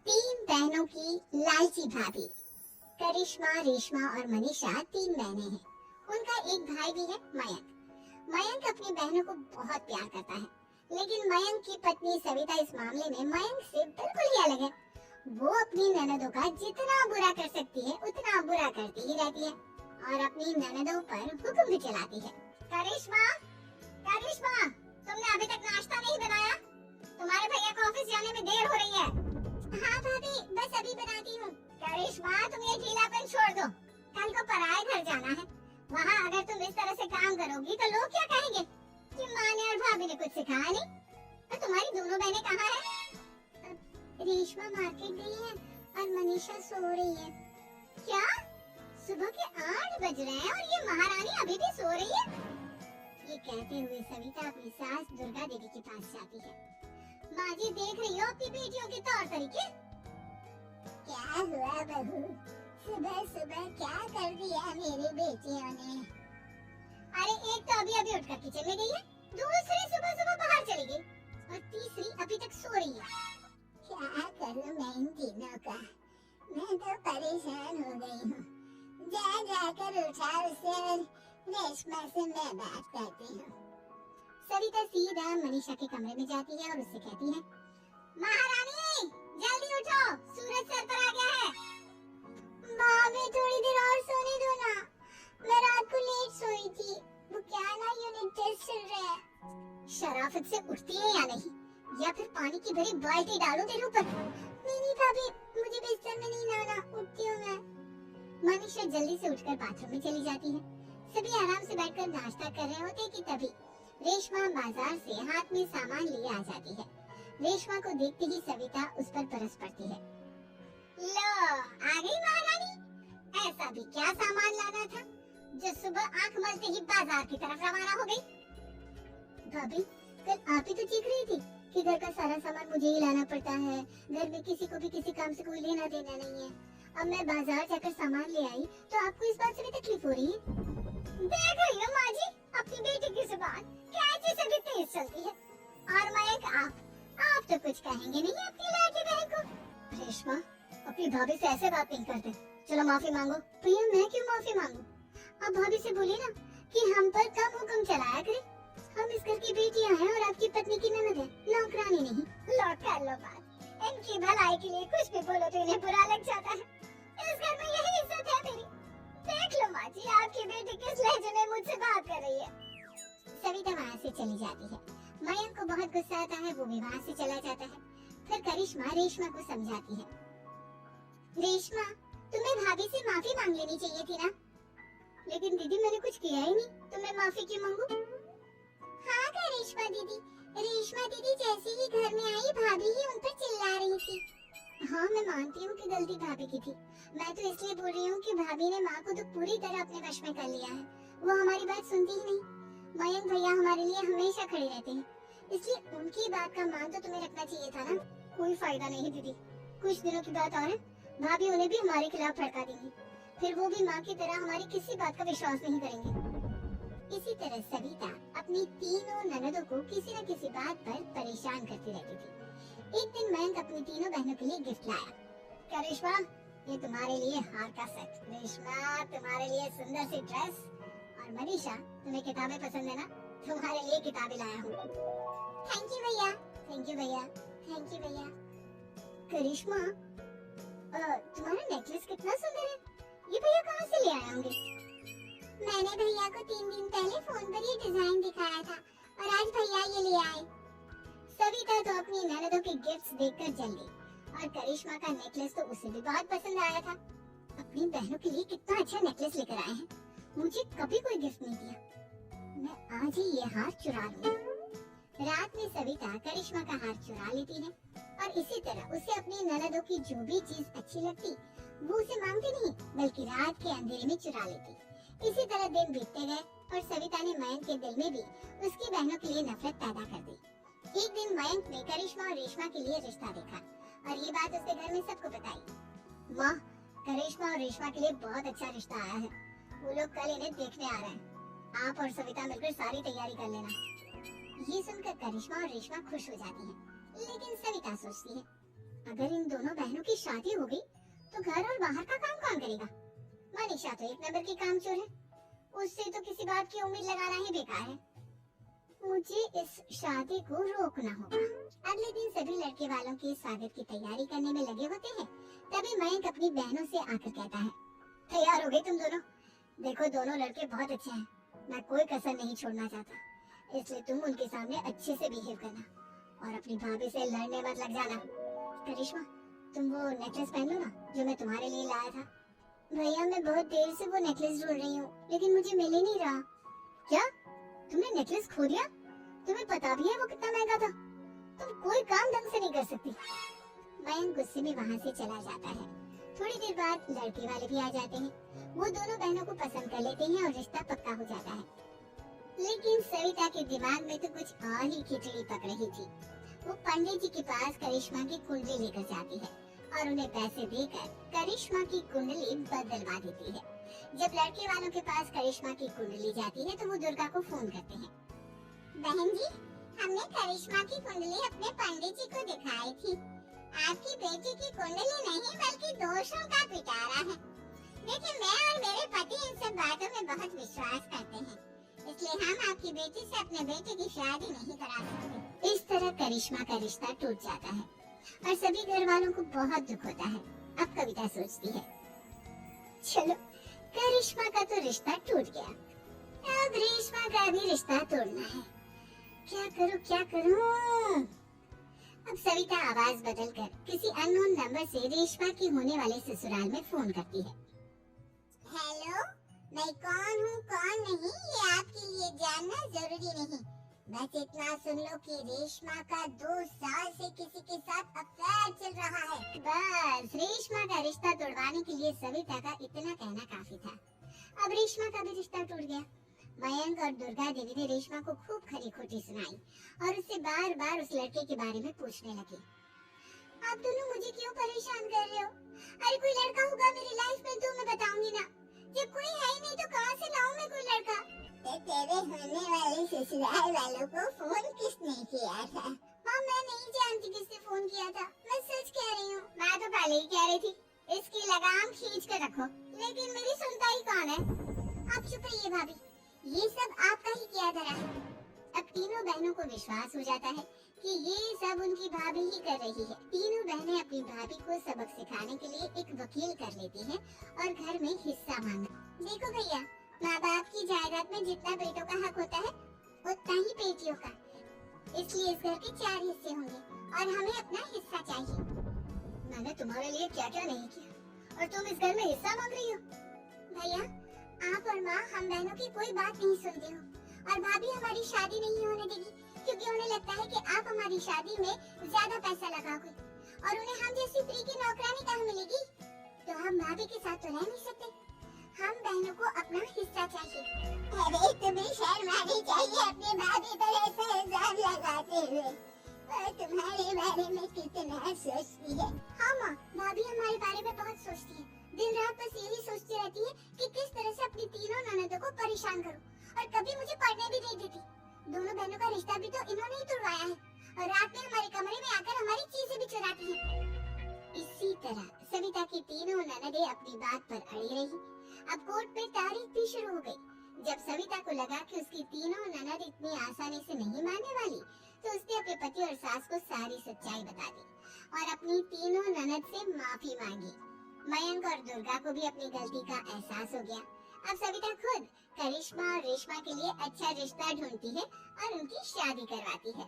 तीन बहनों की लालची भाभी। करिश्मा, रेशमा और मनीषा तीन बहनें हैं। उनका एक भाई भी है, मयंक। मयंक अपनी बहनों को बहुत प्यार करता है, लेकिन मयंक की पत्नी सविता इस मामले में मयंक से बिल्कुल ही अलग है। वो अपनी ननदों का जितना बुरा कर सकती है उतना बुरा करती ही रहती है और अपनी ननदों पर हुक्म भी चलाती है। करिश्मा, करिश्मा, तुमने अभी तक नाश्ता नहीं बनाया? तुम्हारे भैया को ऑफिस जाने में देर हो रही है। हाँ भाभी, बस अभी बनाती हूँ। करिश्मा, तुम ये ढीलापन छोड़ दो। कल को पराए घर जाना है। वहाँ अगर तुम इस तरह से काम करोगी तो लोग क्या कहेंगे कि माँ ने और भाभी ने कुछ सिखाया नहीं। तो तुम्हारी दोनों बहनें कहाँ हैं? रेशमा मार्केट गई है और मनीषा सो रही है। क्या? सुबह के 8 बज रहे हैं और ये महारानी अभी भी सो रही है? ये कहते हुए सविता अपनी सास दुर्गा देवी के पास जाती है। माँ जी, देख रही हो अपनी बेटियों के तौर तरीके? क्या हुआ बहू? सुबह सुबह क्या कर दिया मेरी बेटियों ने? अरे एक तो अभी अभी उठकर किचन में गई है, दूसरी सुबह सुबह बाहर चली गई और तीसरी अभी तक सो रही है। क्या करूं मैं इन तीनों का? मैं तो परेशान हो गई हूँ। जा जाकर उठा उसे और रेशमा से मैं बात करती हूँ। सविता सीधा मनीषा के कमरे में जाती है और उससे कहती है, महारानी जल्दी उठो, सूरज सर पर आ गया है। भाभी थोड़ी देर और सोने दो ना, मैं रात को लेट सोई थी। वो क्या ना यूनिट टेस्ट चल रहे हैं। शराफत से उठती है या नहीं, या फिर पानी की भरी बाल्टी डालूं तेरे ऊपर? नहीं भाभी, मुझे बिस्तर में नहीं लाना, उठती हूँ मैं। मनीषा जल्दी से उठकर बाथरूम में चली जाती है। सभी आराम से बैठकर नाश्ता कर रहे होते कि तभी रेशमा बाजार से हाथ में सामान लिए आ जाती है। रेशमा को देखते ही सविता उस पर बरस पड़ती है। लो, आ गई महारानी। ऐसा भी क्या सामान लाना था जो सुबह आंख मलते ही बाजार की तरफ रवाना हो गई? भाभी, कल आप ही तो चीख रही थी कि घर का सारा सामान मुझे ही लाना पड़ता है, घर में किसी को भी किसी काम से कोई लेना देना नहीं है। अब मैं बाजार जाकर सामान ले आई तो आपको इस बात से भी तकलीफ हो रही है? देख रही हो माँ जी, अपनी बेटी की जुबान कैंची से भी तेज चलती है। और मयंक, आप तो कुछ कहेंगे नहीं अपनी लाडली बहन को? रेशमा, अपनी भाभी से ऐसे बात नहीं करते। चलो माफी मांगो। भैया, मैं क्यों माफी मांगू? अब भाभी से बोलिए ना कि हम पर कम हुक्म चलाया करे। हम इस घर की बेटियां हैं और आपकी पत्नी की ननद है, नौकरानी नहीं। लो कर लो बात। इनकी भलाई के लिए कुछ भी बोलो तो इन्हें बुरा लग जाता है। इस घर में यही इज्जत है मेरी। देख लो माँ जी, आपकी बेटी किस लहजे में मुझसे बात कर रही है। सविता वहाँ से चली जाती है। मयंक को बहुत गुस्सा आता है, वो भी वहाँ से चला जाता है। फिर करिश्मा रेशमा को समझाती है, रेशमा, तुम्हें भाभी से माफी मांग लेनी चाहिए थी ना। लेकिन दीदी, मैंने कुछ किया ही नहीं, तो मैं माफी क्यों मांगू? हाँ करिश्मा दीदी, रेशमा दीदी जैसे ही घर में आई भाभी ही उन पर चिल्ला रही थी। हाँ, मैं मानती हूँ कि गलती भाभी की थी। मैं तो इसलिए बोल रही हूँ कि भाभी ने माँ को तो पूरी तरह अपने वश में कर लिया है। वो हमारी बात सुनती ही नहीं। मयंक भैया हमारे लिए हमेशा खड़े रहते हैं, इसलिए उनकी बात का मान तो तुम्हें रखना चाहिए था ना। कोई फायदा नहीं दीदी, कुछ दिनों की बात और है, भाभी उन्हें भी हमारे खिलाफ भड़का देंगी। फिर वो भी माँ की तरह हमारी किसी बात का विश्वास नहीं करेंगे। इसी तरह सविता अपनी तीनों ननदों को किसी न किसी बात पर परेशान करती रहती थी। एक दिन मयंक अपनी तीनों बहनों के लिए गिफ्ट लाया। करिश्मा, ये तुम्हारे लिए हार का सेट। रेशमा, तुम्हारे लिए सुंदर सी ड्रेस। और मनीषा, तुम्हें किताबें पसंद है ना, तुम्हारे लिए किताबें लाया हूँ। थैंक यू भैया, थैंक यू भैया, थैंक यू भैया। करिश्मा, तुम्हारा नेकलेस कितना सुंदर है, ये भैया कहाँ से ले आए होंगे? मैंने भैया को 3 दिन पहले फोन पर ये डिजाइन दिखाया था और आज भैया ये ले आए। सविता तो अपनी ननदों के गिफ्ट्स देखकर जल गई और करिश्मा का नेकलेस तो उसे भी बहुत पसंद आया था। अपनी बहनों के लिए कितना अच्छा नेकलेस लेकर आए हैं, मुझे कभी कोई गिफ्ट नहीं दिया। मैं आज ही ये हार चुरा लूंगी। रात में सविता करिश्मा का हार चुरा लेती है और इसी तरह उसे अपनी ननदों की जो भी चीज अच्छी लगती वो उसे मांगती नहीं, बल्कि रात के अंधेरे में चुरा लेती। इसी तरह दिन बीतते गए और सविता ने मयंक के दिल में भी उसकी बहनों के लिए नफरत पैदा कर दी। एक दिन मयंक ने करिश्मा और रेशमा के लिए रिश्ता देखा और ये बात उसके घर में सबको बताई। माँ, करिश्मा और रेशमा के लिए बहुत अच्छा रिश्ता आया है, वो लोग कल इन्हें देखने आ रहे हैं। आप और सविता मिलकर सारी तैयारी कर लेना। ये सुनकर करिश्मा और रेशमा खुश हो जाती हैं, लेकिन सविता सोचती है, अगर इन दोनों बहनों की शादी हो गई तो घर और बाहर का काम कौन करेगा? मनीषा तो एक नंबर की कामचोर है, उससे तो किसी बात की उम्मीद लगाना ही बेकार है। मुझे इस शादी को रोकना होगा। अगले दिन सभी लड़के वालों के स्वागत की तैयारी करने में लगे होते हैं। तभी मयंक अपनी बहनों से आकर कहता है, तैयार हो गए तुम दोनों? देखो दोनों लड़के बहुत अच्छे हैं, मैं कोई कसर नहीं छोड़ना चाहता, इसलिए तुम उनके सामने अच्छे से बिहेव करना और अपनी भाभी से लड़ने मत लग जाना। करिश्मा, तुम वो नेकलेस पहन लो ना जो मैं तुम्हारे लिए लाया था। भैया मैं बहुत देर से वो नेकलेस ढूंढ रही हूँ, लेकिन मुझे मिल ही नहीं रहा। क्या तुमने नेकलेस खो दिया? तुम्हें पता भी है वो कितना महंगा था? तुम कोई काम ढंग से नहीं कर सकती। मयंक गुस्से में वहाँ से चला जाता है। थोड़ी देर बाद लड़के वाले भी आ जाते हैं। वो दोनों बहनों को पसंद कर लेते हैं और रिश्ता पक्का हो जाता है। लेकिन सविता के दिमाग में तो कुछ और ही खिचड़ी पक रही थी। वो पंडित जी के पास करिश्मा की कुंडली लेकर जाती है और उन्हें पैसे देकर करिश्मा की कुंडली बदलवा देती है। जब लड़के वालों के पास करिश्मा की कुंडली जाती है तो वो दुर्गा को फोन करते हैं। बहन जी, हमने करिश्मा की कुंडली अपने पंडित जी को दिखाई थी। आपकी बेटी की कुंडली नहीं बल्कि दोषों का पिटारा है। देखिए मैं और मेरे पति इन सब बातों में बहुत विश्वास करते हैं, इसलिए हम आपकी बेटी से अपने बेटे की शादी नहीं करा सकते। इस तरह करिश्मा का रिश्ता टूट जाता है और सभी घर वालों को बहुत दुख होता है। अब कविता सोचती है, चलो करिश्मा का तो रिश्ता टूट गया, अब रेशमा का भी रिश्ता तोड़ना है। क्या करूं? अब सविता आवाज बदलकर किसी अननोन नंबर से रेशमा की होने वाले ससुराल में फोन करती है। हेलो, मैं कौन हूँ कौन नहीं ये आपके लिए जानना जरूरी नहीं, बस इतना सुन लो कि रेशमा का 2 साल से किसी के साथ अफेयर चल रहा है। बस रेशमा का रिश्ता तोड़वाने के लिए सविता का इतना कहना काफी था। अब रेशमा का भी रिश्ता टूट गया। मयंक और दुर्गा देवी ने रेशमा को खूब खरी खोटी सुनाई और उससे बार बार उस लड़के के बारे में पूछने लगे। आप दोनों मुझे क्यों परेशान कर रहे हो? अरे कोई लड़का होगा मेरी लाइफ में तो मैं बताऊंगी ना, जब कोई है ही नहीं तो कहाँ से लाऊं मैं कोई लड़का? तेरे होने वाले ससुराल वालों को फोन किसने किया था? माँ मैं नहीं जानती किसने फोन किया था, मैं सच कह रही हूँ। मैं तो पहले ही कह रही थी इसकी लगाम खींच कर रखो, लेकिन मेरी सुनता ही कौन है? आप चुप रहिए भाभी, ये सब आपका ही किया धरा है। अब तीनों बहनों को विश्वास हो जाता है कि ये सब उनकी भाभी ही कर रही है। तीनों बहनें अपनी भाभी को सबक सिखाने के लिए एक वकील कर लेती हैं और घर में हिस्सा मांगा। देखो भैया, माँ बाप की जायदाद में जितना बेटों का हक होता है उतना ही बेटियों का, इसलिए इस घर के 4 हिस्से होंगे और हमें अपना हिस्सा चाहिए। मैंने तुम्हारे लिए क्या क्या नहीं किया और तुम इस घर में हिस्सा मांग रही हो? भैया आप और माँ हम बहनों की कोई बात नहीं सुनते हो और भाभी हमारी शादी नहीं होने देगी क्योंकि उन्हें लगता है कि आप हमारी शादी में ज्यादा पैसा लगाओगे और उन्हें हम जैसी फ्री की नौकरानी कहाँ मिलेगी। तो हम भाभी के साथ तो रह नहीं सकते, हम बहनों को अपना हिस्सा चाहिए। अरे तुम्हें शर्म आनी चाहिए अपनी भाभी पर ऐसा इल्जाम लगाते हुए, और तुम्हारे बारे में कितना सोचती है। हाँ माँ, भाभी हमारे बारे में बहुत सोचती है, दिन रात बस यही सोचती रहती है कि किस तरह से अपनी तीनों ननदों को परेशान करूं और कभी मुझे पढ़ने भी नहीं देती। दोनों बहनों का रिश्ता भी तो इन्होंने ही तोड़वाया है और रात में हमारे कमरे में आकर हमारी चीजें भी चुराती हैं। इसी तरह सविता की तीनों ननदें अपनी बात पर अड़ी रही। अब कोर्ट में तारीख भी शुरू हो गई। जब सविता को लगा कि उसकी तीनों ननद इतनी आसानी से नहीं मानने वाली, तो उसने अपने पति और सास को सारी सच्चाई बता दी और अपनी तीनों ननद से माफी मांगी। मयंक और दुर्गा को भी अपनी गलती का एहसास हो गया। अब सविता खुद करिश्मा और रेशमा के लिए अच्छा रिश्ता ढूंढती है और उनकी शादी करवाती है।